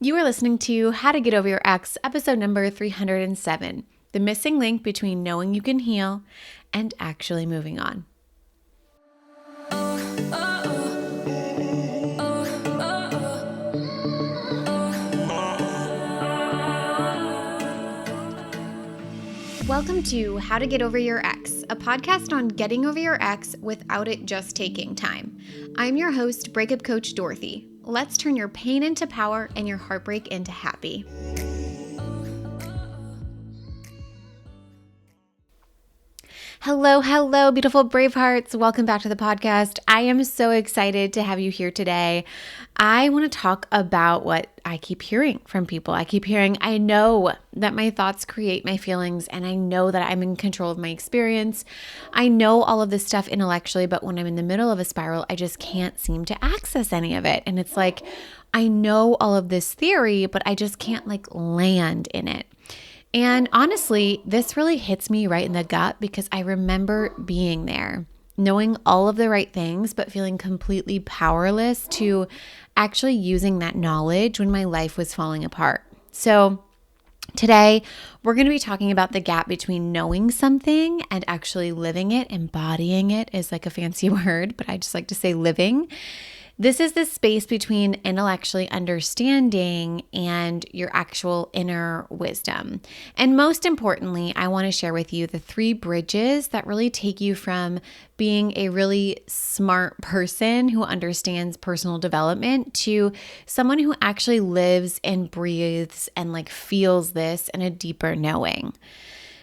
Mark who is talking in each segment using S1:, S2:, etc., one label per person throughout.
S1: You are listening to How to Get Over Your Ex, episode number 307, the missing link between knowing you can heal and actually moving on. Welcome to How to Get Over Your Ex, a podcast on getting over your ex without it just taking time. I'm your host, breakup coach Dorothy. Let's turn your pain into power and your heartbreak into happy. Hello, beautiful brave hearts. Welcome back to the podcast. I am so excited to have you here today. I want to talk about what I keep hearing from people. I keep hearing, I know that my thoughts create my feelings, and I know that I'm in control of my experience. I know all of this stuff intellectually, but when I'm in the middle of a spiral, I just can't seem to access any of it. And it's like, I know all of this theory, but I just can't land in it. And honestly, this really hits me right in the gut because I remember being there, knowing all of the right things, but feeling completely powerless to actually using that knowledge when my life was falling apart. So today, we're going to be talking about the gap between knowing something and actually living it. Embodying it is like a fancy word, but I just like to say living. This is the space between intellectually understanding and your actual inner wisdom. And most importantly, I want to share with you the 3 bridges that really take you from being a really smart person who understands personal development to someone who actually lives and breathes and feels this in a deeper knowing.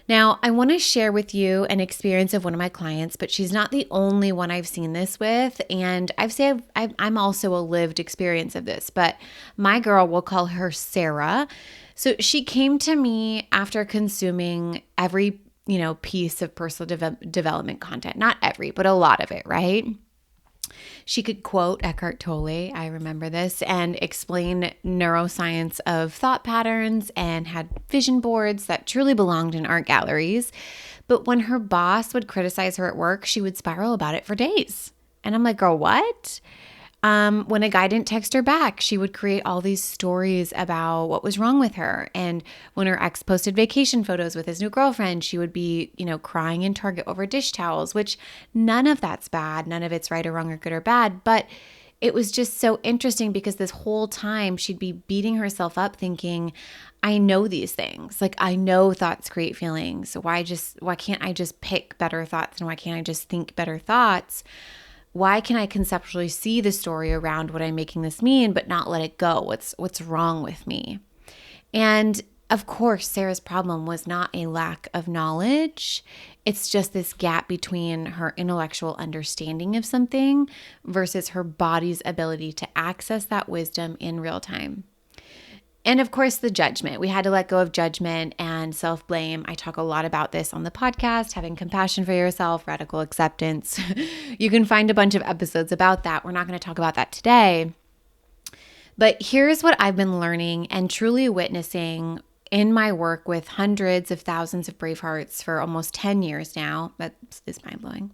S1: Now, I want to share with you an experience of one of my clients, but she's not the only one I've seen this with. And I'm also a lived experience of this, but my girl, we'll call her Sarah. So she came to me after consuming every, piece of personal development content, not every, but a lot of it, right? She could quote Eckhart Tolle, I remember this, and explain neuroscience of thought patterns and had vision boards that truly belonged in art galleries. But when her boss would criticize her at work, she would spiral about it for days. And I'm like, girl, what? When a guy didn't text her back, she would create all these stories about what was wrong with her. And when her ex posted vacation photos with his new girlfriend, she would be, crying in Target over dish towels, which none of that's bad. None of it's right or wrong or good or bad. But it was just so interesting because this whole time she'd be beating herself up thinking, I know these things. I know thoughts create feelings. Why can't I just pick better thoughts? And why can't I just think better thoughts? Why can I conceptually see the story around what I'm making this mean, but not let it go? What's wrong with me? And of course, Sarah's problem was not a lack of knowledge. It's just this gap between her intellectual understanding of something versus her body's ability to access that wisdom in real time. And of course, the judgment. We had to let go of judgment and self-blame. I talk a lot about this on the podcast, having compassion for yourself, radical acceptance. You can find a bunch of episodes about that. We're not going to talk about that today. But here's what I've been learning and truly witnessing in my work with hundreds of thousands of brave hearts for almost 10 years now. That is mind-blowing.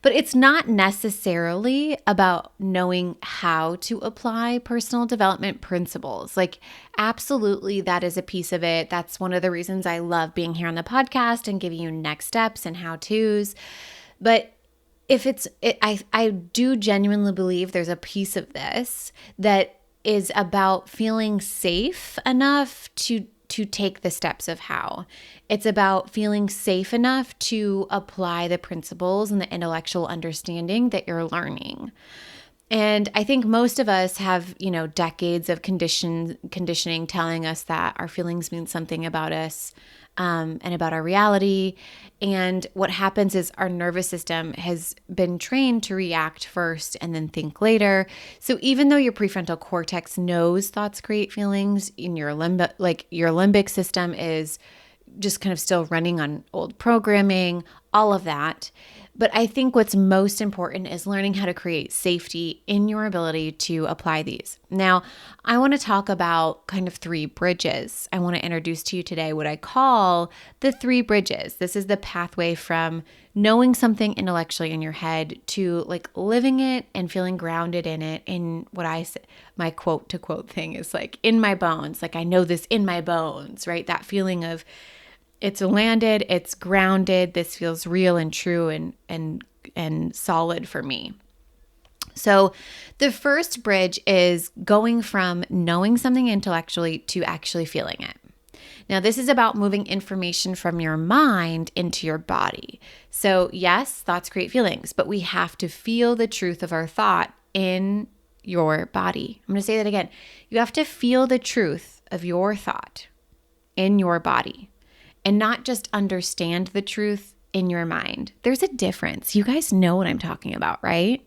S1: But it's not necessarily about knowing how to apply personal development principles. Absolutely, that is a piece of it. That's one of the reasons I love being here on the podcast and giving you next steps and how-tos. But I do genuinely believe there's a piece of this that is about feeling safe enough to take the steps of how. It's about feeling safe enough to apply the principles and the intellectual understanding that you're learning. And I think most of us have, decades of conditioning telling us that our feelings mean something about us and about our reality. And what happens is our nervous system has been trained to react first and then think later. So even though your prefrontal cortex knows thoughts create feelings, in your limbic system is just kind of still running on old programming, all of that. But I think what's most important is learning how to create safety in your ability to apply these. Now, I want to talk about kind of 3 bridges. I want to introduce to you today what I call the 3 bridges. This is the pathway from knowing something intellectually in your head to like living it and feeling grounded in it, in what I say, my quote to quote thing is like in my bones. Like I know this in my bones, right? That feeling of it's landed, it's grounded, this feels real and true and solid for me. So the first bridge is going from knowing something intellectually to actually feeling it. Now, this is about moving information from your mind into your body. So yes, thoughts create feelings, but we have to feel the truth of our thought in your body. I'm going to say that again. You have to feel the truth of your thought in your body. And not just understand the truth in your mind. There's a difference. You guys know what I'm talking about, right?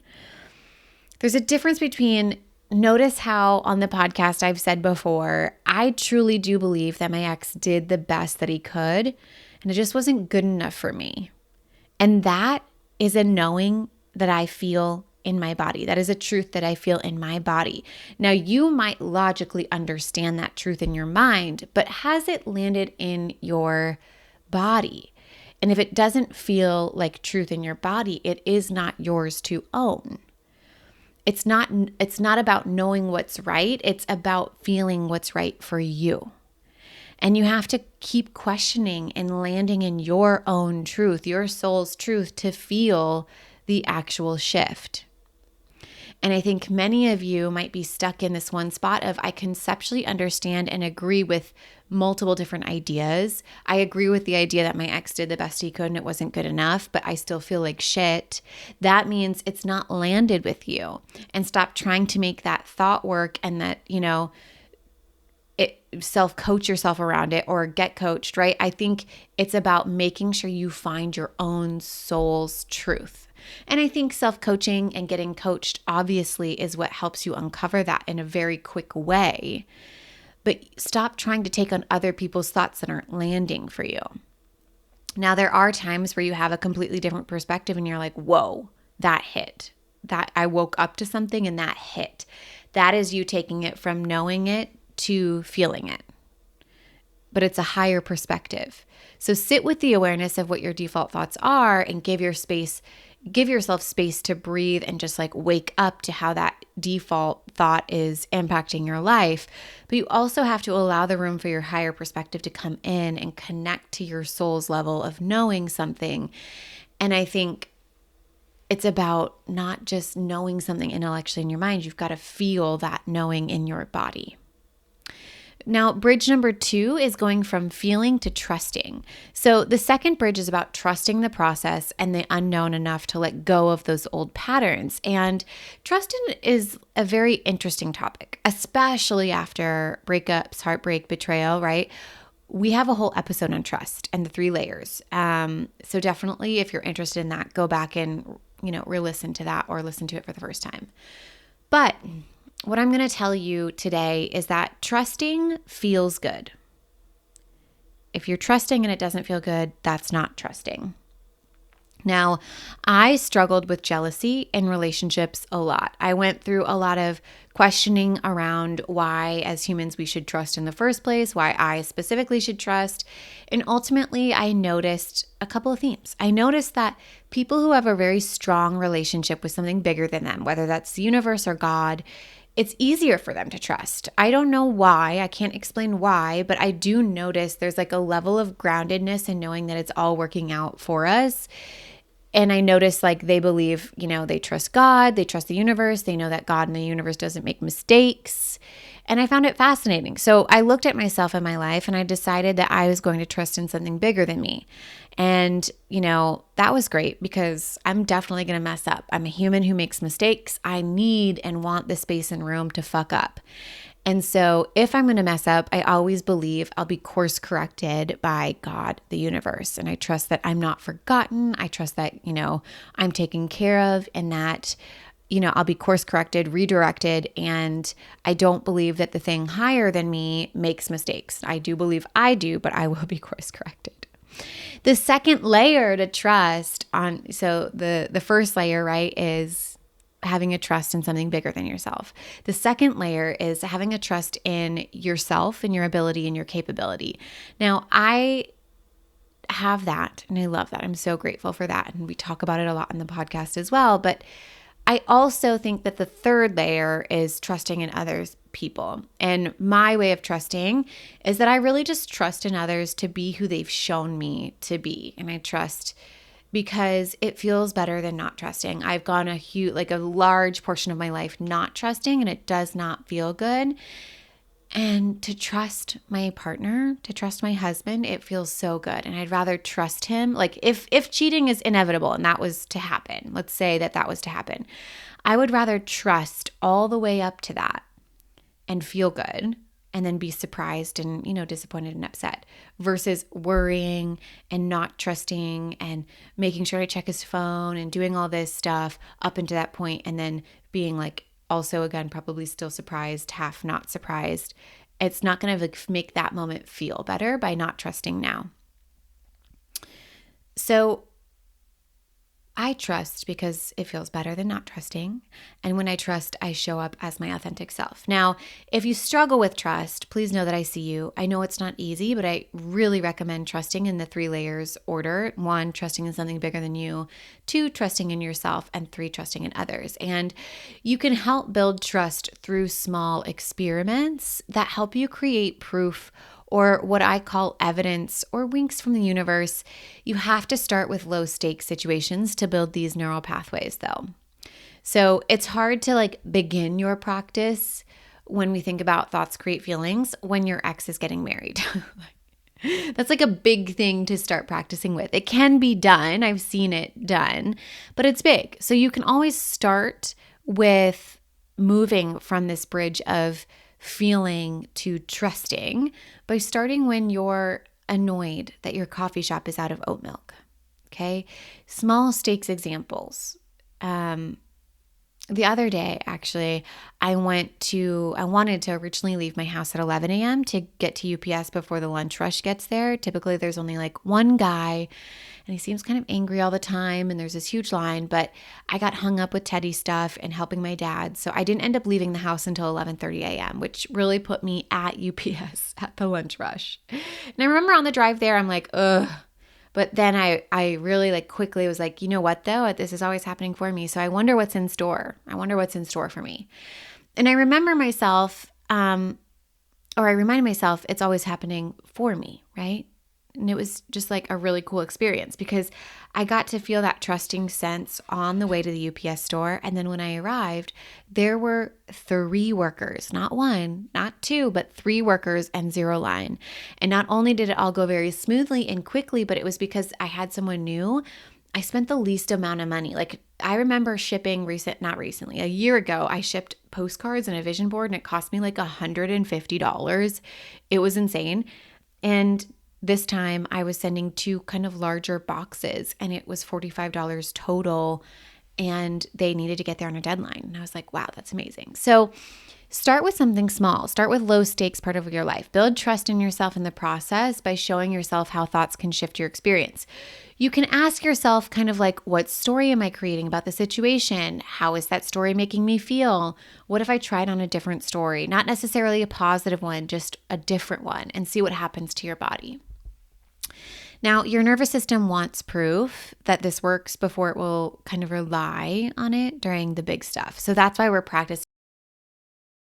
S1: There's a difference between, notice how on the podcast I've said before, I truly do believe that my ex did the best that he could, and it just wasn't good enough for me. And that is a knowing that I feel in my body. That is a truth that I feel in my body. Now, you might logically understand that truth in your mind, but has it landed in your body? And if it doesn't feel like truth in your body, it is not yours to own. It's not about knowing what's right. It's about feeling what's right for you. And you have to keep questioning and landing in your own truth, your soul's truth, to feel the actual shift. And I think many of you might be stuck in this one spot of, I conceptually understand and agree with multiple different ideas. I agree with the idea that my ex did the best he could and it wasn't good enough, but I still feel like shit. That means it's not landed with you. And stop trying to make that thought work and that, self-coach yourself around it or get coached, right? I think it's about making sure you find your own soul's truth. And I think self-coaching and getting coached obviously is what helps you uncover that in a very quick way. But stop trying to take on other people's thoughts that aren't landing for you. Now, there are times where you have a completely different perspective and you're like, whoa, that hit. That I woke up to something and that hit. That is you taking it from knowing it to feeling it. But it's a higher perspective. So sit with the awareness of what your default thoughts are and give yourself space to breathe and just like wake up to how that default thought is impacting your life. But you also have to allow the room for your higher perspective to come in and connect to your soul's level of knowing something. And I think it's about not just knowing something intellectually in your mind. You've got to feel that knowing in your body. Now, bridge number 2 is going from feeling to trusting. So the second bridge is about trusting the process and the unknown enough to let go of those old patterns. And trust is a very interesting topic, especially after breakups, heartbreak, betrayal, right? We have a whole episode on trust and the 3 layers. So definitely, if you're interested in that, go back and, re-listen to that or listen to it for the first time. But what I'm going to tell you today is that trusting feels good. If you're trusting and it doesn't feel good, that's not trusting. Now, I struggled with jealousy in relationships a lot. I went through a lot of questioning around why, as humans, we should trust in the first place, why I specifically should trust. And ultimately, I noticed a couple of themes. I noticed that people who have a very strong relationship with something bigger than them, whether that's the universe or God, it's easier for them to trust. I don't know why. I can't explain why, but I do notice there's like a level of groundedness in knowing that it's all working out for us. And I notice like they believe, they trust God, they trust the universe, they know that God and the universe doesn't make mistakes. And I found it fascinating. So I looked at myself in my life and I decided that I was going to trust in something bigger than me. And, that was great because I'm definitely going to mess up. I'm a human who makes mistakes. I need and want the space and room to fuck up. And so if I'm going to mess up, I always believe I'll be course corrected by God, the universe. And I trust that I'm not forgotten. I trust that, I'm taken care of and that, I'll be course corrected, redirected. And I don't believe that the thing higher than me makes mistakes. I do believe I do, but I will be course corrected. The second layer to trust on, so the first layer, right, is having a trust in something bigger than yourself. The second layer is having a trust in yourself and your ability and your capability. Now, I have that and I love that. I'm so grateful for that. And we talk about it a lot in the podcast as well. But I also think that the third layer is trusting in others, people. And my way of trusting is that I really just trust in others to be who they've shown me to be. And I trust because it feels better than not trusting. I've gone a large portion of my life not trusting, and it does not feel good. And to trust my partner, to trust my husband, it feels so good. And I'd rather trust him. Like if cheating is inevitable and that was to happen, let's say that was to happen, I would rather trust all the way up to that and feel good and then be surprised and, disappointed and upset versus worrying and not trusting and making sure I check his phone and doing all this stuff up until that point and then being like, also again, probably still surprised, half not surprised. It's not going to make that moment feel better by not trusting now. So I trust because it feels better than not trusting. And when I trust, I show up as my authentic self. Now, if you struggle with trust, please know that I see you. I know it's not easy, but I really recommend trusting in the 3 layers order. 1, trusting in something bigger than you. 2, trusting in yourself. And 3, trusting in others. And you can help build trust through small experiments that help you create proof or what I call evidence or winks from the universe. You have to start with low stakes situations to build these neural pathways though. So it's hard to begin your practice when we think about thoughts create feelings when your ex is getting married. That's a big thing to start practicing with. It can be done. I've seen it done, but it's big. So you can always start with moving from this bridge of feeling to trusting by starting when you're annoyed that your coffee shop is out of oat milk. Okay. Small stakes examples. The other day, actually, I wanted to originally leave my house at 11 a.m. to get to UPS before the lunch rush gets there. Typically, there's only one guy, and he seems kind of angry all the time, and there's this huge line, but I got hung up with Teddy stuff and helping my dad, so I didn't end up leaving the house until 11:30 a.m., which really put me at UPS at the lunch rush. And I remember on the drive there, I'm like, ugh. But then I really quickly was like, you know what though? This is always happening for me. So I wonder what's in store. I wonder what's in store for me. And I remember myself, or I reminded myself it's always happening for me, right? And it was just a really cool experience because I got to feel that trusting sense on the way to the UPS store. And then when I arrived, there were 3 workers, not 1, not 2, but 3 workers and 0 line. And not only did it all go very smoothly and quickly, but it was because I had someone new. I spent the least amount of money. I remember shipping a year ago, I shipped postcards and a vision board and it cost me $150. It was insane. And this time I was sending 2 kind of larger boxes and it was $45 total and they needed to get there on a deadline. And I was like, wow, that's amazing. So start with something small. Start with low stakes part of your life. Build trust in yourself in the process by showing yourself how thoughts can shift your experience. You can ask yourself what story am I creating about the situation? How is that story making me feel? What if I tried on a different story? Not necessarily a positive one, just a different one, and see what happens to your body. Now, your nervous system wants proof that this works before it will kind of rely on it during the big stuff. So that's why we're practicing